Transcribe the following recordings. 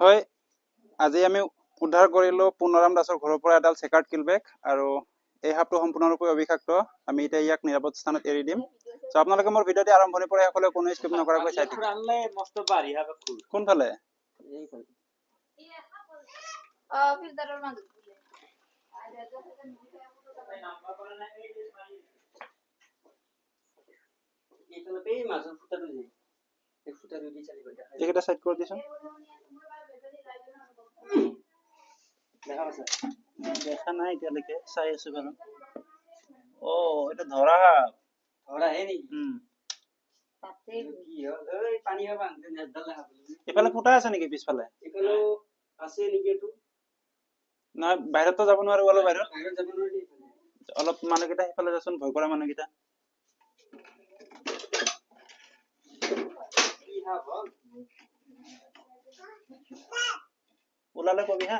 হয় আজি আমি উদ্ধাৰ কৰিলো পুনৰাম দাসৰ ঘৰৰ পৰা এডাল চেকাৰ্ড কিলবেক আৰু এই সাপটো সম্পূৰ্ণৰূপে অবিষাক্ত। আমি এতিয়া ইয়াক নিৰাপদ স্থানত এৰি দিম। সো আপোনালোকে মোৰ ভিডিঅ'টি আৰম্ভণিৰ পৰা শেষলৈ কোনো স্কিপ নকৰাকৈ চাই থাকক। কোনফালে ফিল্টাৰৰ মাজত এইকেইটা সাইড কৰি দিছো। দেখা নাই এতিয়ালৈকে, চাই আছো বাৰু। অ এটা ধৰা এইফালে ফুটা আছে নেকি পিছফালে? নহয় বাহিৰতো যাব নোৱাৰো, অলপ বাহিৰত অলপ মানুহকেইটা সেইফালে যাচোন, ভয় কৰা মানুহকেইটা। ওলালে কবি হা।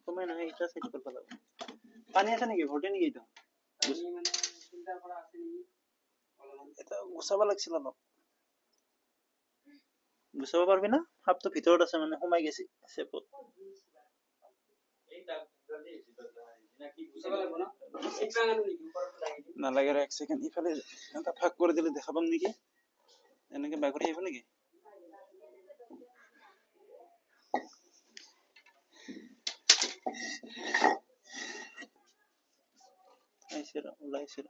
কমাই নহয় এটা সাইড কৰিব লাগিব। পানী আছে নেকি? ভৰ্তি নেকি এইটো? এটা গুচাব লাগিছিল অলপ। গুচাব পাৰবি না? সাপটো ভিতৰত আছে মানে সোমাই গেছি চেপত। নালাগে এক সেকেন্ড, ইফালে এটা ফাঁক করে দিলে দেখা পাম নেকি? এনেকে বাগৰি আহিব নেকি? ওলাইছিল।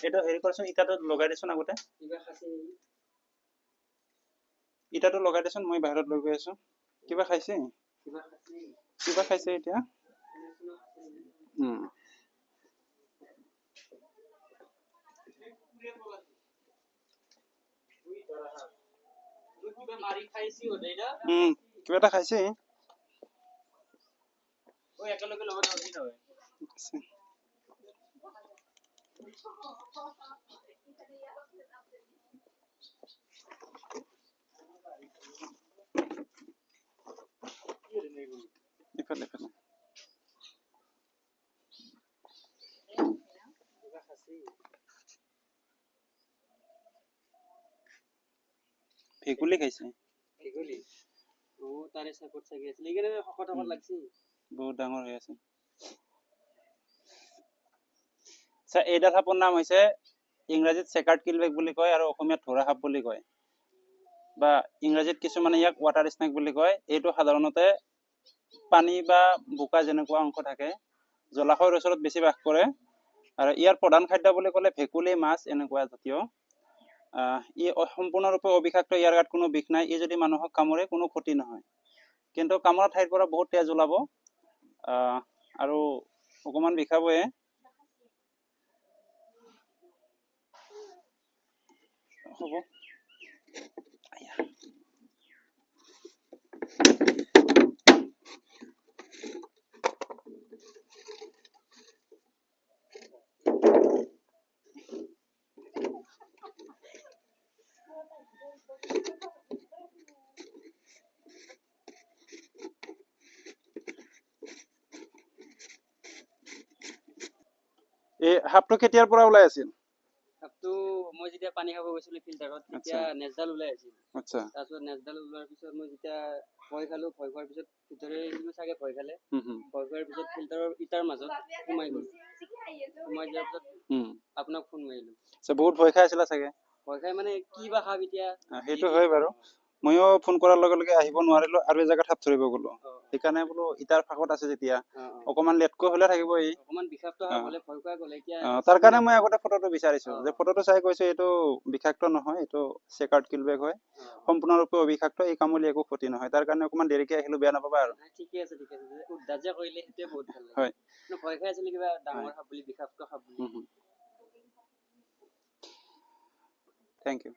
এটা হেৰি কৰচোন, ইটাটো লগাই দেচোন আগতে। ইটাটো লগাই দেচোন, মই বাহিৰত লৈ গৈ আছো। কিবা খাইছে? কিবা খাইছে এতিয়া? কিবা এটা খাইছে। ইফালে ইফালে ভেকুলী খাইছে। বহুত ডাঙৰ হৈ আছে। এইডাল সাপৰ নাম হৈছে ইংৰাজীত চেকাৰ্ড কিলবেক বুলি কয় আৰু অসমীয়াত ধৰা সাপ বুলি কয়, বা ইংৰাজীত কিছুমানে ইয়াক ৱাটাৰ স্নেক বুলি কয়। এইটো সাধাৰণতে পানী বা বোকা যেনেকুৱা অংশ থাকে জলাশয়ৰ ওচৰত বেছি বাস কৰে আৰু ইয়াৰ প্ৰধান খাদ্য বুলি ক'লে ভেকুলী, মাছ এনেকুৱা জাতীয়। ই সম্পূৰ্ণৰূপে অবিষাক্ত, ইয়াৰ গাত কোনো বিষ নাই। ই যদি মানুহক কামুৰে কোনো ক্ষতি নহয়, কিন্তু কামোৰা ঠাইৰ পৰা বহুত তেজ ওলাব আৰু অকমান বিষাবয়ে। হ'ব এই সাপটো কেতিয়াৰ পৰা ওলাই আছিল? সাপটো মই যেতিয়া পানী খাব গৈছিলো ফিল্টাৰত, তেতিয়া নেজডাল ওলাই আছিল। আচ্ছা। তাৰপিছত নেজডাল ওলোৱাৰ পিছত মই যেতিয়া ভয় খালো, ভয় খোৱাৰ পিছত ভিতৰে চাগে ভয় খালে, ভয় খোৱাৰ পিছত ফিল্টাৰৰ ইটাৰ মাজত সোমাই গ'ল। সোমাই যোৱাৰ পিছত আপোনাক ফোন মাৰিলো। বহুত ভয় খাই আছিলা চাগে? ভয় খাই মানে কি বা সাপ এতিয়া সেইটো হয় বাৰু ময়ো ফোন কৰাৰ লগে লগে আহিব নোৱাৰিলো আৰু এজেগাত সাপ ধৰিব গলো সেইকাৰণে বোলো ইটাৰ ফাঁকত আছে যেতিয়া অকমান লেটকৈ হলে থাকিব ই অকমান বিষাক্ত সাপ হলে ভয় খোৱা গ'লে এতিয়া তাৰ কাৰণে মই আগতে ফটোটো বিচাৰিছো যে ফটোটো চাই কৈছো এইটো বিষাক্ত নহয় এইটো চেকাৰ্ড কিলবেক হয় সম্পূৰ্ণৰূপে অবিষাক্ত এই কামুলি একো ক্ষতি নহয় তাৰ কাৰণে অকমান দেৰিকে আহিলো বেয়া নাপাবা আৰু ঠিকে আছে উদ্ধাৰ যে কৰিলে সেইটোৱে বহুত ভাল লাগে হয় ভয় খাই আছিলে কিবা ডাঙৰ সাপ বুলি বিষাক্ত সাপ বুলি থেংক ইউ